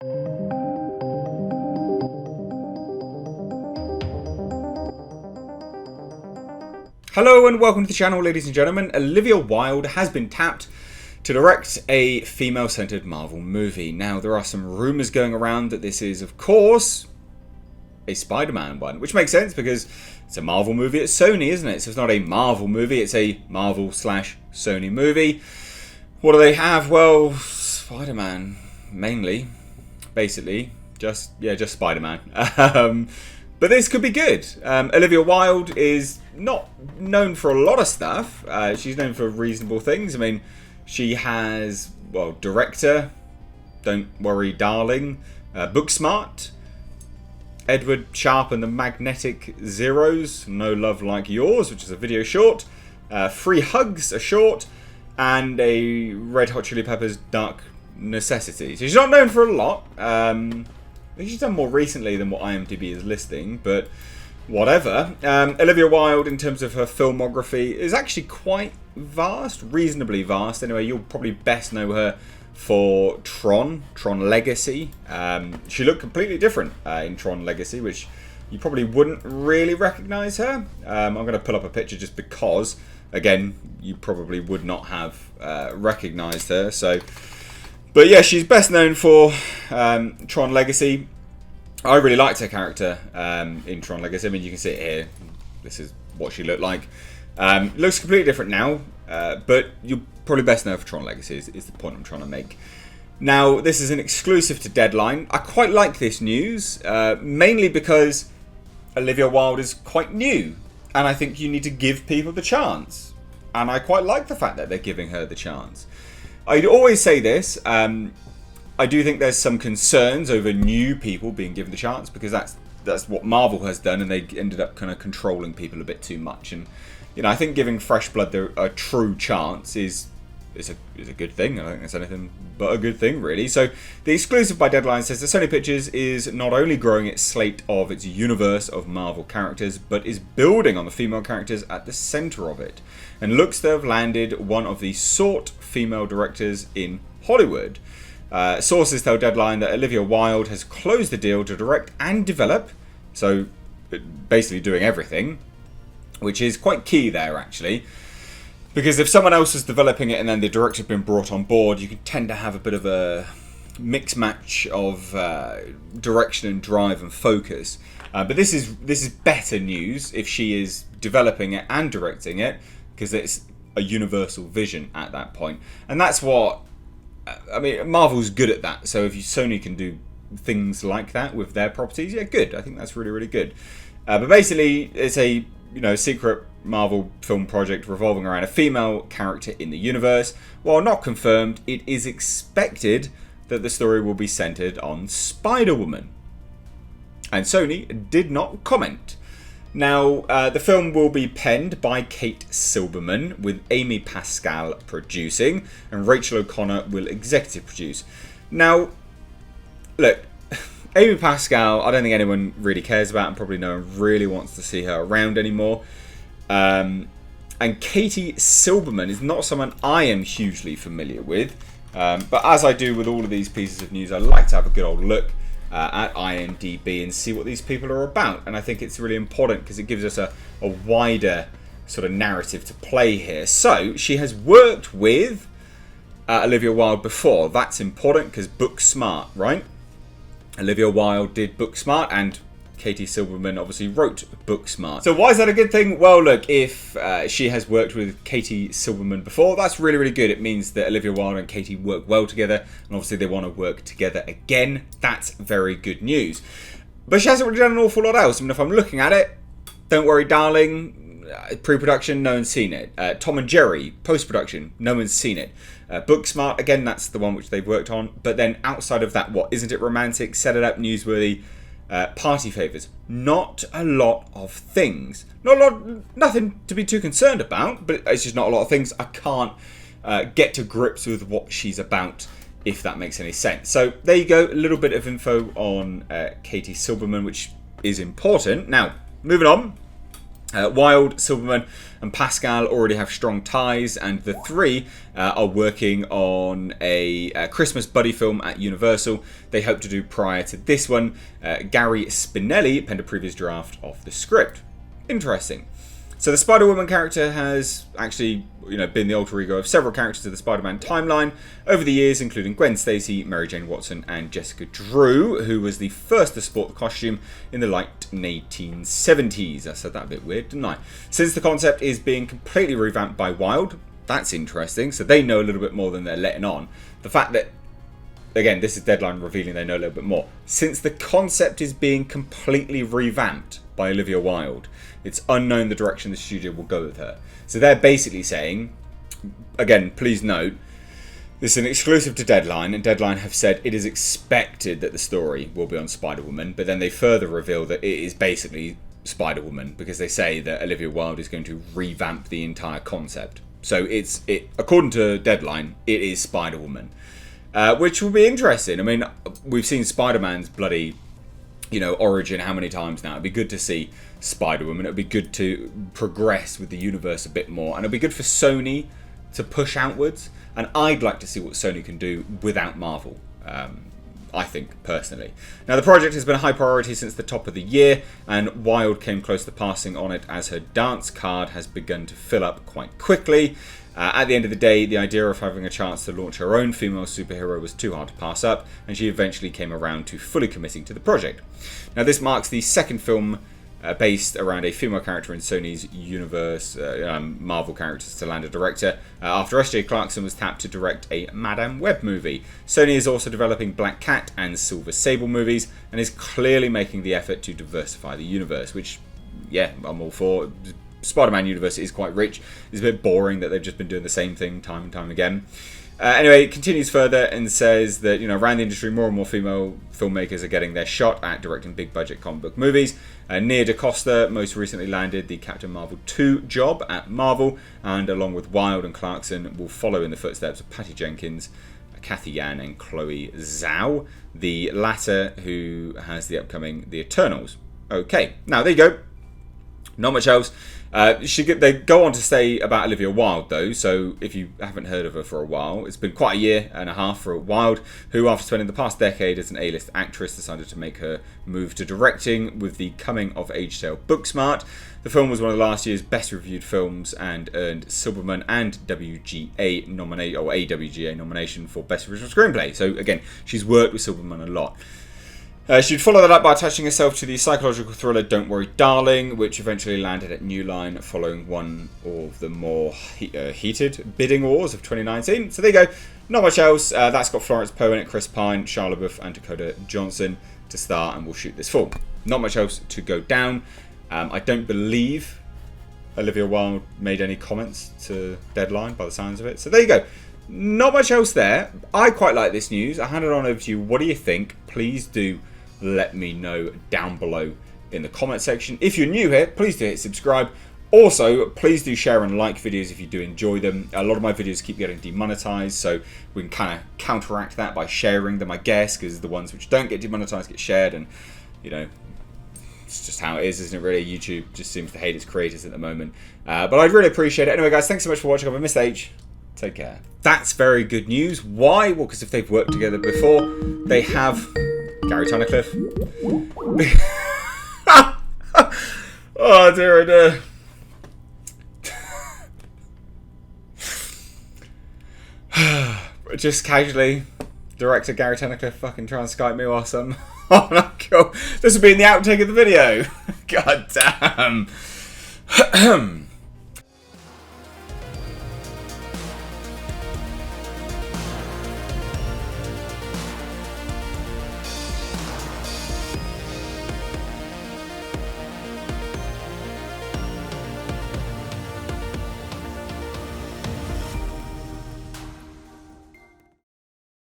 Hello and welcome to the channel, ladies and gentlemen. Olivia Wilde has been tapped to direct a female-centered Marvel movie. Now, there are some rumours going around that this is, of course, a Spider-Man one, which makes sense because it's a Marvel movie at Sony, isn't it? So it's not a Marvel movie, it's a Marvel/Sony movie. What do they have? Well, Spider-Man, mainly. Basically, just Spider-Man. But this could be good. Olivia Wilde is not known for a lot of stuff. She's known for reasonable things. I mean, she has, well, director, Don't Worry Darling, Booksmart, Edward Sharp and the Magnetic Zeros, No Love Like Yours, which is a video short, Free Hugs, a short, and a Red Hot Chili Peppers Dark Necessity. So she's not known for a lot. I think she's done more recently than what IMDb is listing, but whatever. Olivia Wilde, in terms of her filmography, is actually quite vast, reasonably vast. Anyway, you'll probably best know her for Tron Legacy. She looked completely different in Tron Legacy, which you probably wouldn't really recognise her. I'm going to pull up a picture just because, again, you probably would not have recognised her. So, but yeah, she's best known for Tron Legacy. I really liked her character in Tron Legacy. I mean, you can see it here. This is what she looked like. Looks completely different now, but you're probably best known for Tron Legacy is the point I'm trying to make. Now, this is an exclusive to Deadline. I quite like this news, mainly because Olivia Wilde is quite new, and I think you need to give people the chance. And I quite like the fact that they're giving her the chance. I'd always say this, I do think there's some concerns over new people being given the chance, because that's what Marvel has done, and they ended up kind of controlling people a bit too much. And you know, I think giving fresh blood a true chance is a good thing. I don't think it's anything but a good thing, really. So the exclusive by Deadline says that Sony Pictures is not only growing its slate of its universe of Marvel characters, but is building on the female characters at the centre of it, and looks to have landed one of the sought female directors in Hollywood. Sources tell Deadline that Olivia Wilde has closed the deal to direct and develop, so basically doing everything, which is quite key there, actually. Because if someone else is developing it and then the director has been brought on board, you can tend to have a bit of a mix match of direction and drive and focus. But this is better news if she is developing it and directing it, because it's a universal vision at that point. And that's what, I mean, Marvel's good at that. So if Sony can do things like that with their properties, yeah, good. I think that's really, really good. But basically, it's a secret Marvel film project revolving around a female character in the universe. While not confirmed, it is expected that the story will be centered on Spider-Woman. And Sony did not comment. Now, the film will be penned by Kate Silberman, with Amy Pascal producing, and Rachel O'Connor will executive produce. Now, look, Amy Pascal, I don't think anyone really cares about, and probably no one really wants to see her around anymore. And Katie Silberman is not someone I am hugely familiar with, but as I do with all of these pieces of news, I like to have a good old look at IMDb and see what these people are about. And I think it's really important because it gives us a wider sort of narrative to play here. So she has worked with Olivia Wilde before. That's important because Booksmart, right? Olivia Wilde did Booksmart, and Katie Silberman obviously wrote Booksmart. So why is that a good thing? Well, look, if she has worked with Katie Silberman before, that's really, really good. It means that Olivia Wilde and Katie work well together, and obviously they want to work together again. That's very good news. But she hasn't really done an awful lot else. I mean, if I'm looking at it, Don't Worry Darling, pre-production, no one's seen it. Tom and Jerry, post-production, no one's seen it. Booksmart, again, that's the one which they've worked on. But then outside of that, what? Isn't It Romantic? Set It Up, Newsworthy, Party Favours. Not a lot of things. Nothing to be too concerned about, but it's just not a lot of things. I can't get to grips with what she's about, if that makes any sense. So there you go, a little bit of info on Katie Silberman, which is important. Now, moving on. Wilde, Silverman and Pascal already have strong ties, and the three are working on a Christmas buddy film at Universal they hope to do prior to this one. Gary Spinelli penned a previous draft of the script. Interesting. So the Spider-Woman character has actually, been the alter ego of several characters of the Spider-Man timeline over the years, including Gwen Stacy, Mary Jane Watson, and Jessica Drew, who was the first to sport the costume in the late 1970s. I said that a bit weird, didn't I? Since the concept is being completely revamped by Wilde, that's interesting. So they know a little bit more than they're letting on. The fact that, again, this is Deadline revealing they know a little bit more. Since the concept is being completely revamped by Olivia Wilde, it's unknown the direction the studio will go with her. So they're basically saying, again, please note, this is an exclusive to Deadline, and Deadline have said it is expected that the story will be on Spider-Woman, but then they further reveal that it is basically Spider-Woman, because they say that Olivia Wilde is going to revamp the entire concept. So according to Deadline, it is Spider-Woman, which will be interesting. I mean, we've seen Spider-Man's bloody origin how many times now. It'd be good to see Spider-Woman. It'd be good to progress with the universe a bit more, and it'd be good for Sony to push outwards, and I'd like to see what Sony can do without Marvel, I think, personally. Now, the project has been a high priority since the top of the year, and Wilde came close to passing on it as her dance card has begun to fill up quite quickly. At the end of the day, the idea of having a chance to launch her own female superhero was too hard to pass up, and she eventually came around to fully committing to the project. Now, this marks the second film based around a female character in Sony's universe, Marvel characters, to land a director, after S.J. Clarkson was tapped to direct a Madame Web movie. Sony is also developing Black Cat and Silver Sable movies, and is clearly making the effort to diversify the universe, which, yeah, I'm all for. Spider-Man universe is quite rich. It's a bit boring that they've just been doing the same thing time and time again. Anyway, it continues further and says that, around the industry, more and more female filmmakers are getting their shot at directing big-budget comic book movies. Nia DaCosta most recently landed the Captain Marvel 2 job at Marvel, and along with Wilde and Clarkson, will follow in the footsteps of Patty Jenkins, Kathy Yan, and Chloe Zhao, the latter who has the upcoming The Eternals. Okay, now there you go. Not much else. They go on to say about Olivia Wilde, though, so if you haven't heard of her for a while, it's been quite a year and a half for Wilde, who, after spending the past decade as an A-list actress, decided to make her move to directing with the coming-of-age tale Booksmart. The film was one of last year's best-reviewed films and earned Silberman and a WGA nomination for Best Original Screenplay. So, again, she's worked with Silberman a lot. She'd follow that up by attaching herself to the psychological thriller Don't Worry Darling, which eventually landed at New Line following one of the more heated bidding wars of 2019. So there you go. Not much else. That's got Florence Pugh in it, Chris Pine, Shia LaBeouf and Dakota Johnson to star and will shoot this fall. Not much else to go down. I don't believe Olivia Wilde made any comments to Deadline by the sounds of it. So there you go. Not much else there. I quite like this news. I hand it on over to you. What do you think? Please do let me know down below in the comment section. If you're new here, please do hit subscribe. Also, please do share and like videos if you do enjoy them. A lot of my videos keep getting demonetized, so we can kind of counteract that by sharing them, I guess, because the ones which don't get demonetized get shared, and, it's just how it is, isn't it, really? YouTube just seems to hate its creators at the moment. But I'd really appreciate it. Anyway, guys, thanks so much for watching. I've been Mr. H. Take care. That's very good news. Why? Well, because if they've worked together before, they have. Gary Tunnicliffe. Oh dear, oh dear. Just casually, director Gary Tunnicliffe fucking try and Skype me whilst I'm on a call. This will be in the outtake of the video. God damn.